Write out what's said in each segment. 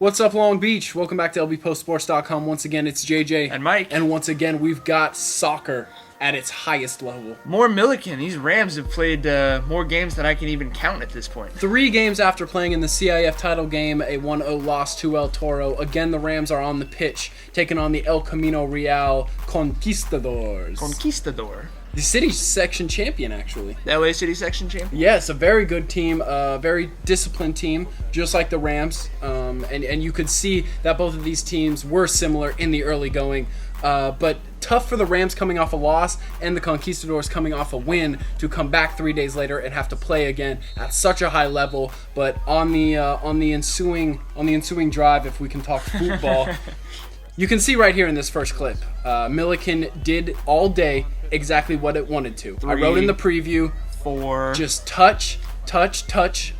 What's up, Long Beach? Welcome back to lbpostsports.com. Once again, it's JJ. And Mike. And once again, we've got soccer at its highest level. More Millikan. These Rams have played more games than I can even count at this point. 3 games after playing in the CIF title game, a 1-0 loss to El Toro. Again, the Rams are on the pitch, taking on the El Camino Real Conquistadors. The city section champion, actually. The LA City section champion? Yes, a very good team, a very disciplined team, just like the Rams. And you could see that both of these teams were similar in the early going. But tough for the Rams coming off a loss and the Conquistadors coming off a win to come back 3 days later and have to play again at such a high level. But on the ensuing drive, if we can talk football, you can see right here in this first clip, Millikan did all day exactly what it wanted to. 3, I wrote in the preview, 4, just touch,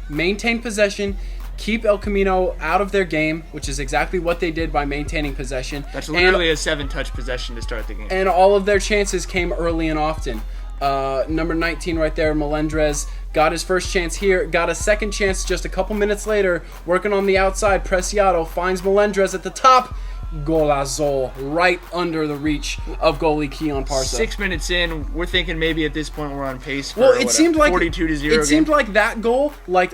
maintain possession, keep El Camino out of their game, which is exactly what they did by maintaining possession. That's literally a 7-touch possession to start the game. And all of their chances came early and often. Number 19 right there, Melendrez, got his first chance here, got a second chance just a couple minutes later, working on the outside. Preciado finds Melendrez at the top. Golazo, right under the reach of goalie Keon Parsa. 6 minutes in, we're thinking maybe at this point we're on pace for well, it seemed like 42-0. It seemed like that goal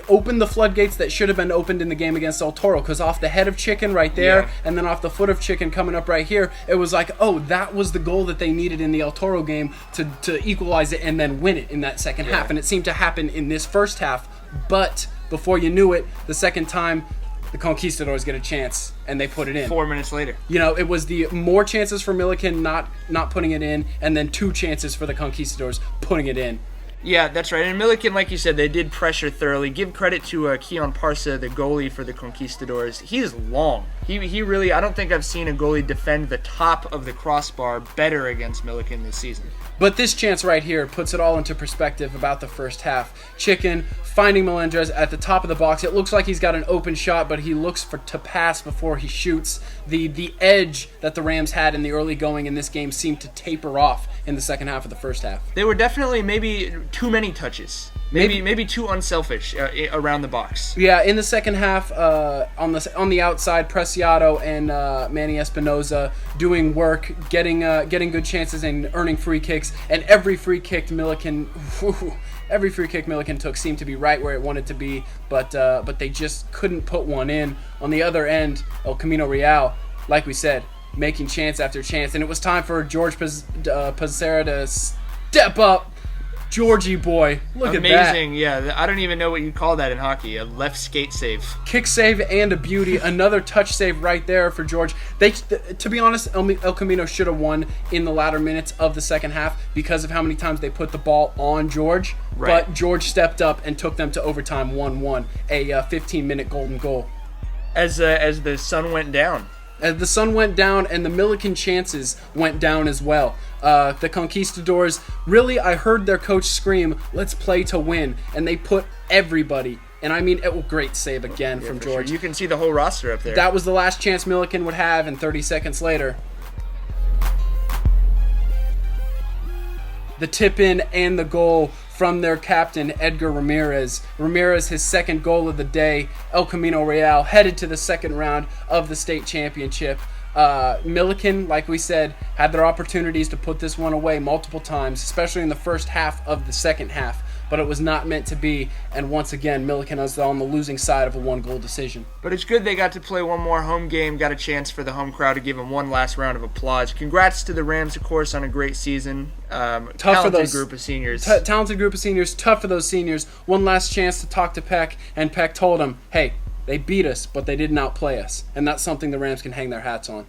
opened the floodgates that should have been opened in the game against El Toro, because off the head of Chicken right there, and then off the foot of Chicken coming up right here, it was like, oh, that was the goal that they needed in the El Toro game to equalize it and then win it in that second half. And it seemed to happen in this first half, but before you knew it, the second time, the Conquistadors get a chance, and they put it in. 4 minutes later. You know, it was the more chances for Millikan not putting it in, and then 2 chances for the Conquistadors putting it in. Yeah, that's right. And Millikan, like you said, they did pressure thoroughly. Give credit to Keon Parsa, the goalie for the Conquistadors. He is long. He really, I don't think I've seen a goalie defend the top of the crossbar better against Millikan this season. But this chance right here puts it all into perspective about the first half. Chicken finding Melendrez at the top of the box. It looks like he's got an open shot, but he looks to pass before he shoots. The edge that the Rams had in the early going in this game seemed to taper off in the second half of the first half. They were definitely maybe too many touches. Maybe too unselfish around the box. Yeah, in the second half, on the outside, Preciado and Manny Espinoza doing work, getting good chances and earning free kicks. And every free kick Millikan took seemed to be right where it wanted to be, but they just couldn't put one in. On the other end, El Camino Real, like we said, making chance after chance, and it was time for George Pizarro to step up. Georgie boy, look at that. Amazing, yeah. I don't even know what you call that in hockey. A left skate save. Kick save and a beauty. Another touch save right there for George. To be honest, El Camino should have won in the latter minutes of the second half because of how many times they put the ball on George. Right. But George stepped up and took them to overtime 1-1, a 15-minute golden goal. As the sun went down. As the sun went down and the Millikan chances went down as well. The Conquistadors, really, I heard their coach scream, "Let's play to win," and they put everybody. And I mean, great save again from George. Sure. You can see the whole roster up there. That was the last chance Millikan would have, and 30 seconds later, the tip-in and the goal from their captain, Edgar Ramirez. Ramirez, his second goal of the day. El Camino Real headed to the second round of the state championship. Millikan, like we said, had their opportunities to put this one away multiple times, especially in the first half of the second half, but it was not meant to be, and once again, Millikan was on the losing side of a 1-goal decision. But it's good they got to play one more home game, got a chance for the home crowd to give them one last round of applause. Congrats to the Rams, of course, on a great season. Talented group of seniors. Talented group of seniors, tough for those seniors. One last chance to talk to Peck, and Peck told him, hey, they beat us, but they didn't outplay us. And that's something the Rams can hang their hats on.